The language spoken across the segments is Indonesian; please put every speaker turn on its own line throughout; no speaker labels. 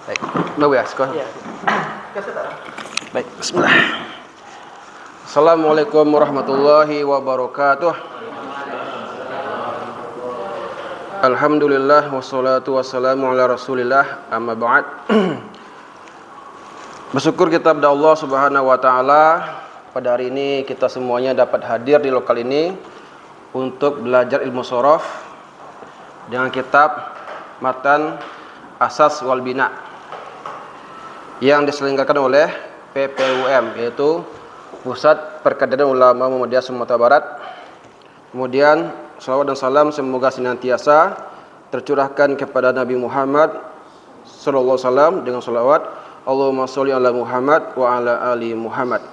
Baik, bagus ya, sekolah.
Iya.
Baik, bismillah. Assalamualaikum warahmatullahi wabarakatuh. Alhamdulillah wassalatu wassalamu ala Rasulillah, amma ba'd. Bersyukur kita kepada Allah Subhanahu wa taala pada hari ini kita semuanya dapat hadir di lokal ini untuk belajar ilmu shorof dengan kitab Matan Asas wal Bina yang diselenggarakan oleh PPUM, yaitu Pusat Perkaderan Ulama Muhammadiyah Sumatera Barat. Kemudian salawat dan salam semoga senantiasa tercurahkan kepada Nabi Muhammad sallallahu alaihi wasallam dengan salawat Allahumma sholli ala Muhammad wa ala ali Muhammad.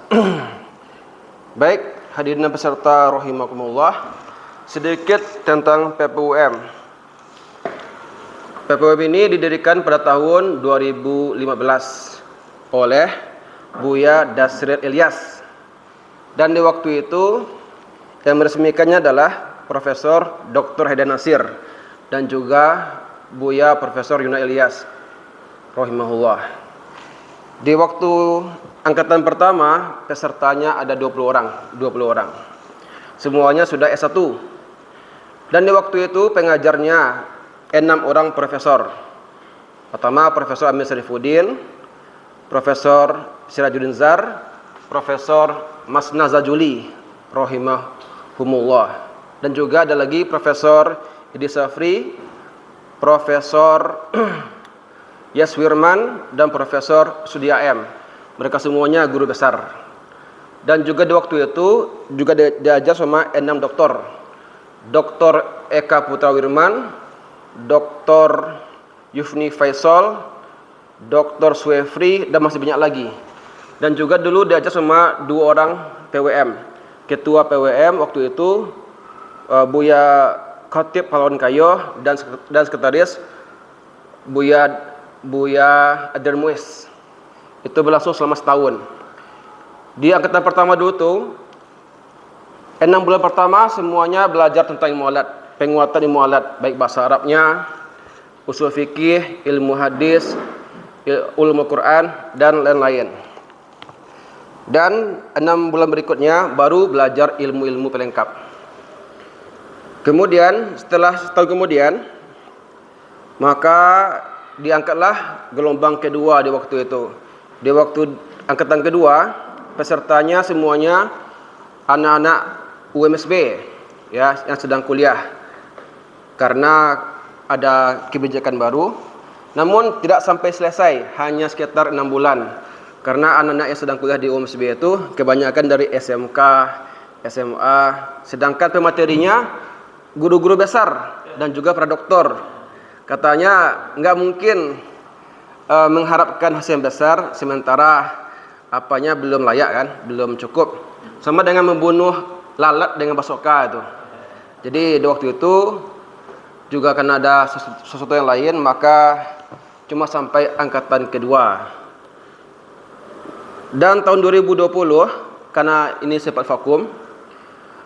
Baik, hadirin dan peserta rahimakumullah, sedikit tentang PPUM. PPUM ini didirikan pada tahun 2015 oleh Buya Dasril Ilyas, dan di waktu itu yang meresmikannya adalah Profesor Dr. Haidar Nasir dan juga Buya Profesor Yuna Ilyas rahimahullah. Di waktu angkatan pertama pesertanya ada 20 orang. Semuanya sudah S1. Dan di waktu itu pengajarnya 6 orang profesor. Pertama Profesor Amir Syarifuddin, Profesor Sirajuddin Zar, Profesor Masna Zajuli rahimahumullah, dan juga ada lagi Profesor Idi Safri, Profesor Yaswirman, dan Profesor Sudia M. Mereka semuanya guru besar. Dan juga di waktu itu juga diajar sama 6 doktor. Dr. Eka Putra Wirman, Dr. Yufni Faisal, Dr. Suefri, dan masih banyak lagi. Dan juga dulu diajar sama 2 orang PWM. Ketua PWM waktu itu Buya Khatib Pahlawan Kayo, dan sekretaris Buya Adar Muiz. Itu berlangsung selama setahun. Di angkatan pertama dulu tuh 6 bulan pertama semuanya belajar tentang ilmu alat, penguatan ilmu alat, baik bahasa Arabnya, usul fikih, ilmu hadis, ilmu Quran, dan lain-lain. Dan 6 bulan berikutnya baru belajar ilmu-ilmu pelengkap. Kemudian setelah setahun kemudian, maka diangkatlah gelombang kedua di waktu itu. Di waktu angkatan kedua, pesertanya semuanya anak-anak UMSB ya, yang sedang kuliah. Karena ada kebijakan baru, namun tidak sampai selesai, hanya sekitar 6 bulan. Karena anak-anak yang sedang kuliah di UMSB itu kebanyakan dari SMK, SMA, sedangkan pematerinya guru-guru besar dan juga para doktor. Katanya nggak mungkin mengharapkan hasil yang besar sementara apanya belum layak kan, belum cukup. Sama dengan membunuh lalat dengan basoka itu. Jadi di waktu itu juga karena ada sesuatu yang lain, maka cuma sampai angkatan kedua. Dan tahun 2020 karena ini sempat vakum,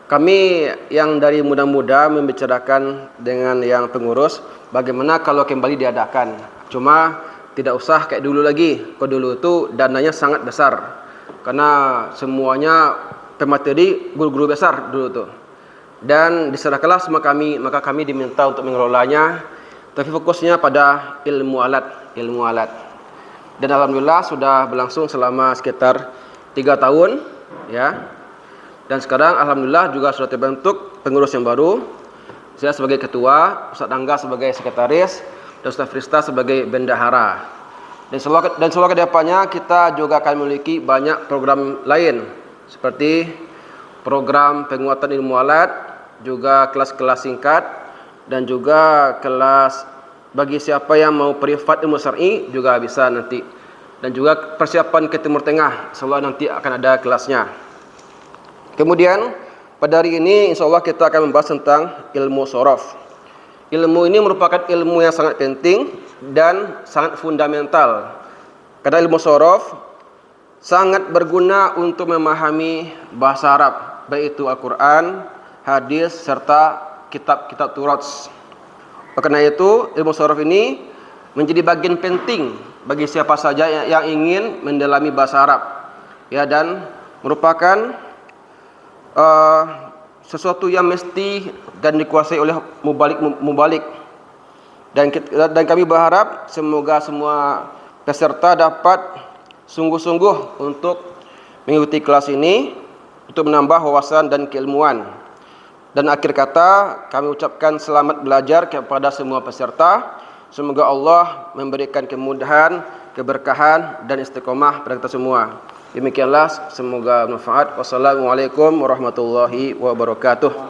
kami yang dari muda-muda membicarakan dengan yang pengurus bagaimana kalau kembali diadakan. Cuma tidak usah kayak dulu lagi. Kalau dulu itu dananya sangat besar. Karena semuanya pemateri guru-guru besar dulu tuh. Dan diserahkanlah sama kami, maka kami diminta untuk mengelolanya, tapi fokusnya pada ilmu alat. Dan alhamdulillah sudah berlangsung selama sekitar 3 tahun ya. Dan sekarang alhamdulillah juga sudah terbentuk pengurus yang baru. Saya sebagai ketua, Ustaz Angga sebagai sekretaris, dan Ustaz Frista sebagai bendahara. Dan semoga kedepannya kita juga akan memiliki banyak program lain seperti program penguatan ilmu alat, juga kelas-kelas singkat, dan juga kelas bagi siapa yang mau privat ilmu syar'i juga bisa nanti. Dan juga persiapan ke Timur Tengah, insyaallah nanti akan ada kelasnya. Kemudian pada hari ini insyaallah kita akan membahas tentang ilmu shorof. Ilmu ini merupakan ilmu yang sangat penting dan sangat fundamental. Karena ilmu shorof sangat berguna untuk memahami bahasa Arab, baik itu Al-Quran, hadis, serta kitab-kitab Turat. Karena itu ilmu shorof ini menjadi bagian penting bagi siapa saja yang ingin mendalami bahasa Arab, ya, dan merupakan sesuatu yang mesti dan dikuasai oleh mubalik. Dan kami berharap semoga semua peserta dapat sungguh-sungguh untuk mengikuti kelas ini untuk menambah wawasan dan keilmuan. Dan akhir kata kami ucapkan selamat belajar kepada semua peserta. Semoga Allah memberikan kemudahan, keberkahan dan istiqomah pada kita semua. Demikianlah, semoga bermanfaat. Wassalamualaikum warahmatullahi wabarakatuh.